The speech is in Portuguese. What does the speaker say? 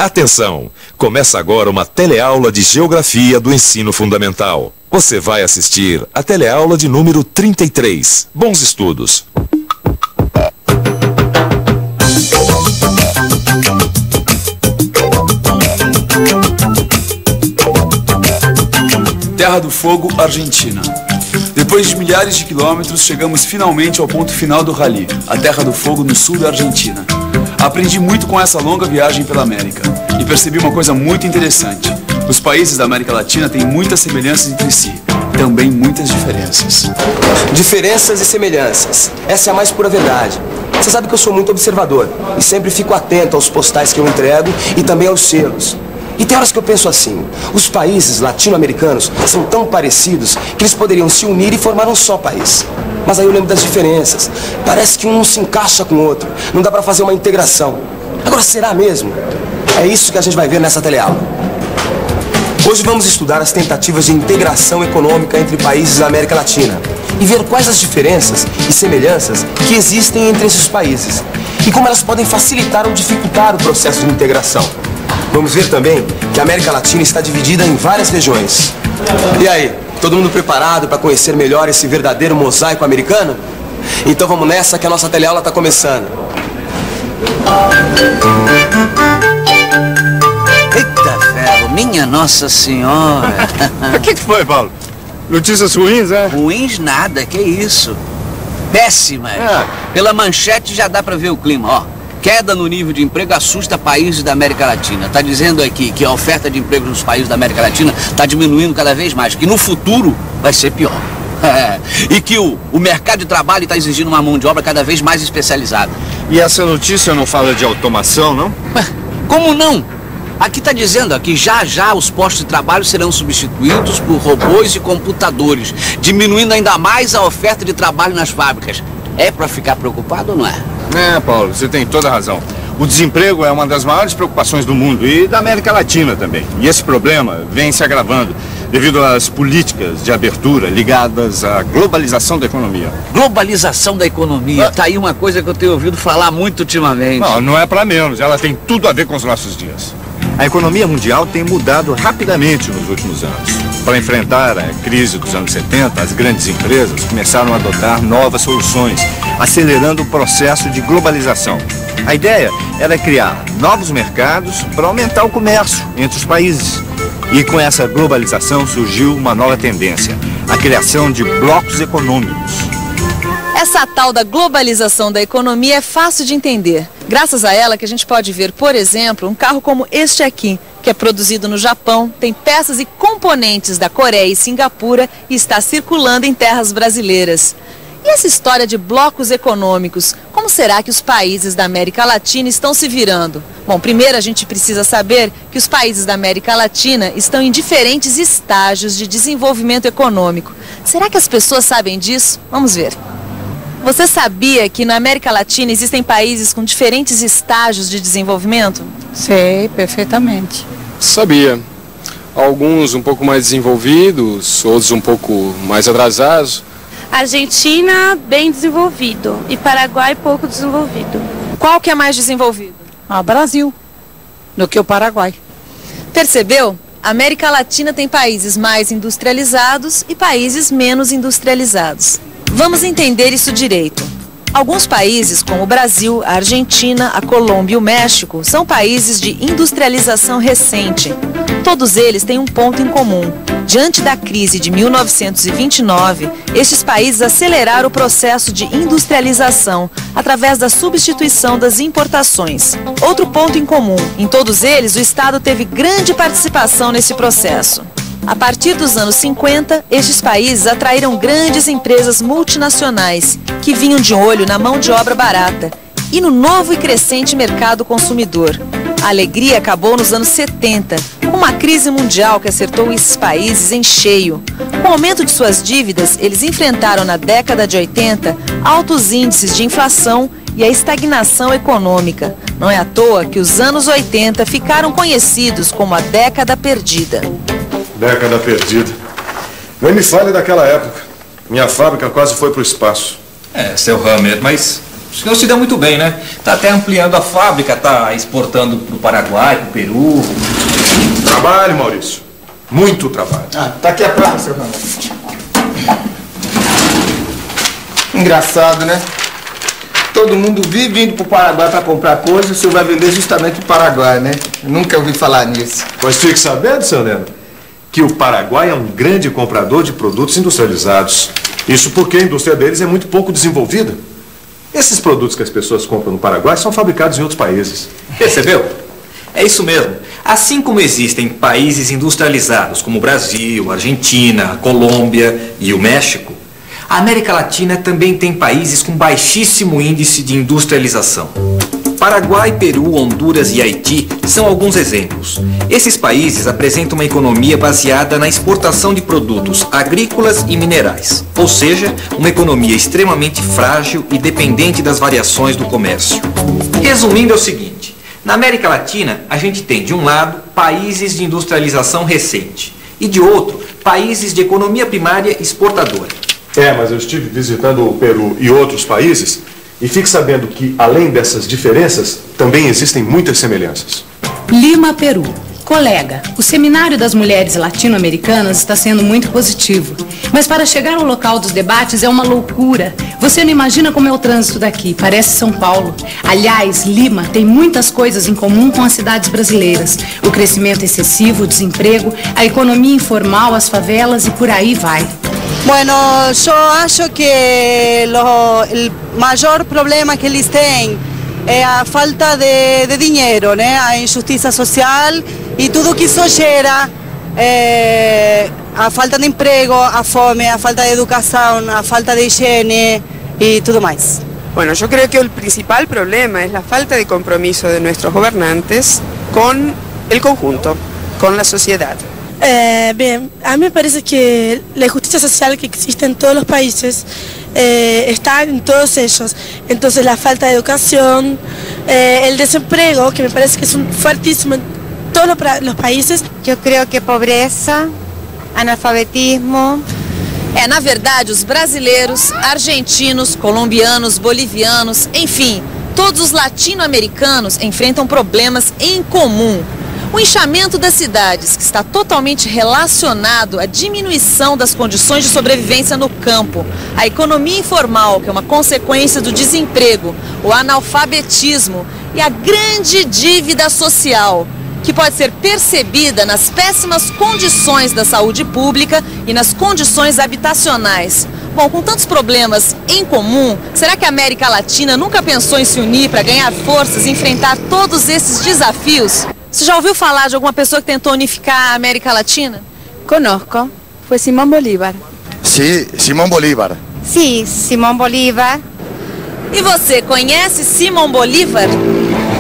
Atenção! Começa agora uma teleaula de Geografia do Ensino Fundamental. Você vai assistir a teleaula de número 33. Bons estudos! Terra do Fogo, Argentina. Depois de milhares de quilômetros, chegamos finalmente ao ponto final do rally, a Terra do Fogo no sul da Argentina. Aprendi muito com essa longa viagem pela América e percebi uma coisa muito interessante. Os países da América Latina têm muitas semelhanças entre si, também muitas diferenças. Diferenças e semelhanças. Essa é a mais pura verdade. Você sabe que eu sou muito observador e sempre fico atento aos postais que eu entrego e também aos selos. E tem horas que eu penso assim, os países latino-americanos são tão parecidos que eles poderiam se unir e formar um só país. Mas aí eu lembro das diferenças. Parece que um não se encaixa com o outro. Não dá pra fazer uma integração. Agora, será mesmo? É isso que a gente vai ver nessa teleaula. Hoje vamos estudar as tentativas de integração econômica entre países da América Latina e ver quais as diferenças e semelhanças que existem entre esses países e como elas podem facilitar ou dificultar o processo de integração. Vamos ver também que a América Latina está dividida em várias regiões. E aí, todo mundo preparado para conhecer melhor esse verdadeiro mosaico americano? Então vamos nessa que a nossa teleaula está começando. Eita ferro, minha Nossa Senhora! O que foi, Paulo? Notícias ruins, é? Ruins nada, que isso? Péssimas. Pela manchete já dá pra ver o clima, ó. Queda no nível de emprego assusta países da América Latina. Está dizendo aqui que a oferta de emprego nos países da América Latina está diminuindo cada vez mais, que no futuro vai ser pior. E que o mercado de trabalho está exigindo uma mão de obra cada vez mais especializada. E essa notícia não fala de automação, não? Como não? Aqui está dizendo que já os postos de trabalho serão substituídos por robôs e computadores, diminuindo ainda mais a oferta de trabalho nas fábricas. É para ficar preocupado ou não é? É, Paulo, você tem toda a razão. O desemprego é uma das maiores preocupações do mundo e da América Latina também. E esse problema vem se agravando devido às políticas de abertura ligadas à globalização da economia. Globalização da economia? Tá aí uma coisa que eu tenho ouvido falar muito ultimamente. Não é para menos. Ela tem tudo a ver com os nossos dias. A economia mundial tem mudado rapidamente nos últimos anos. Para enfrentar a crise dos anos 70, as grandes empresas começaram a adotar novas soluções, acelerando o processo de globalização. A ideia era criar novos mercados para aumentar o comércio entre os países. E com essa globalização surgiu uma nova tendência, a criação de blocos econômicos. Essa tal da globalização da economia é fácil de entender. Graças a ela que a gente pode ver, por exemplo, um carro como este aqui, que é produzido no Japão, tem peças e componentes da Coreia e Singapura e está circulando em terras brasileiras. E essa história de blocos econômicos, como será que os países da América Latina estão se virando? Bom, primeiro a gente precisa saber que os países da América Latina estão em diferentes estágios de desenvolvimento econômico. Será que as pessoas sabem disso? Vamos ver. Você sabia que na América Latina existem países com diferentes estágios de desenvolvimento? Sei, perfeitamente. Sabia. Alguns um pouco mais desenvolvidos, outros um pouco mais atrasados. Argentina, bem desenvolvido. E Paraguai, pouco desenvolvido. Qual que é mais desenvolvido? Brasil, do que o Paraguai. Percebeu? A América Latina tem países mais industrializados e países menos industrializados. Vamos entender isso direito. Alguns países, como o Brasil, a Argentina, a Colômbia e o México, são países de industrialização recente. Todos eles têm um ponto em comum. Diante da crise de 1929, estes países aceleraram o processo de industrialização através da substituição das importações. Outro ponto em comum, em todos eles o Estado teve grande participação nesse processo. A partir dos anos 50, estes países atraíram grandes empresas multinacionais que vinham de olho na mão de obra barata e no novo e crescente mercado consumidor. A alegria acabou nos anos 70, com uma crise mundial que acertou esses países em cheio. Com o aumento de suas dívidas, eles enfrentaram na década de 80 altos índices de inflação e a estagnação econômica. Não é à toa que os anos 80 ficaram conhecidos como a década perdida. Década perdida. Nem me fale daquela época. Minha fábrica quase foi pro espaço. Seu Hammer, mas O senhor se deu muito bem, né? Tá até ampliando a fábrica, tá exportando pro Paraguai, pro Peru. Trabalho, Maurício. Muito trabalho. Tá aqui a prova, seu Ramon. Engraçado, né? Todo mundo vive indo pro Paraguai para comprar coisas, o senhor vai vender justamente pro Paraguai, né? Eu nunca ouvi falar nisso. Mas fique sabendo, seu Neno, que o Paraguai é um grande comprador de produtos industrializados. Isso porque a indústria deles é muito pouco desenvolvida. Esses produtos que as pessoas compram no Paraguai são fabricados em outros países. Percebeu? É isso mesmo. Assim como existem países industrializados como o Brasil, a Argentina, a Colômbia e o México, a América Latina também tem países com baixíssimo índice de industrialização. Paraguai, Peru, Honduras e Haiti são alguns exemplos. Esses países apresentam uma economia baseada na exportação de produtos agrícolas e minerais, ou seja, uma economia extremamente frágil e dependente das variações do comércio. Resumindo, é o seguinte: na América Latina, a gente tem, de um lado, países de industrialização recente e, de outro, países de economia primária exportadora. Mas eu estive visitando o Peru e outros países e fique sabendo que, além dessas diferenças, também existem muitas semelhanças. Lima, Peru. Colega, o Seminário das Mulheres Latino-Americanas está sendo muito positivo. Mas para chegar ao local dos debates é uma loucura. Você não imagina como é o trânsito daqui, parece São Paulo. Aliás, Lima tem muitas coisas em comum com as cidades brasileiras. O crescimento excessivo, o desemprego, a economia informal, as favelas e por aí vai. Bueno, yo acho que el mayor problema que eles têm é a falta de dinheiro, né? A injustiça social e tudo que isso gera, a falta de emprego, a fome, a falta de educação, a falta de higiene y todo más. Bueno, yo creo que el principal problema es la falta de compromiso de nuestros gobernantes con el conjunto, con la sociedad. Bien, a mí me parece que la injusticia social que existe en todos los países está en todos ellos. Entonces la falta de educación, el desempleo, que me parece que es fuertísimo en todos los países. Yo creo que pobreza, analfabetismo. Na verdade, os brasileiros, argentinos, colombianos, bolivianos, enfim, todos os latino-americanos enfrentam problemas em comum. O inchamento das cidades, que está totalmente relacionado à diminuição das condições de sobrevivência no campo, a economia informal, que é uma consequência do desemprego, o analfabetismo e a grande dívida social, que pode ser percebida nas péssimas condições da saúde pública e nas condições habitacionais. Bom, com tantos problemas em comum, será que a América Latina nunca pensou em se unir para ganhar forças e enfrentar todos esses desafios? Você já ouviu falar de alguma pessoa que tentou unificar a América Latina? Conozco, foi Simón Bolívar. Sí, Simón Bolívar. Sí, Simón Bolívar. E você, conhece Simón Bolívar?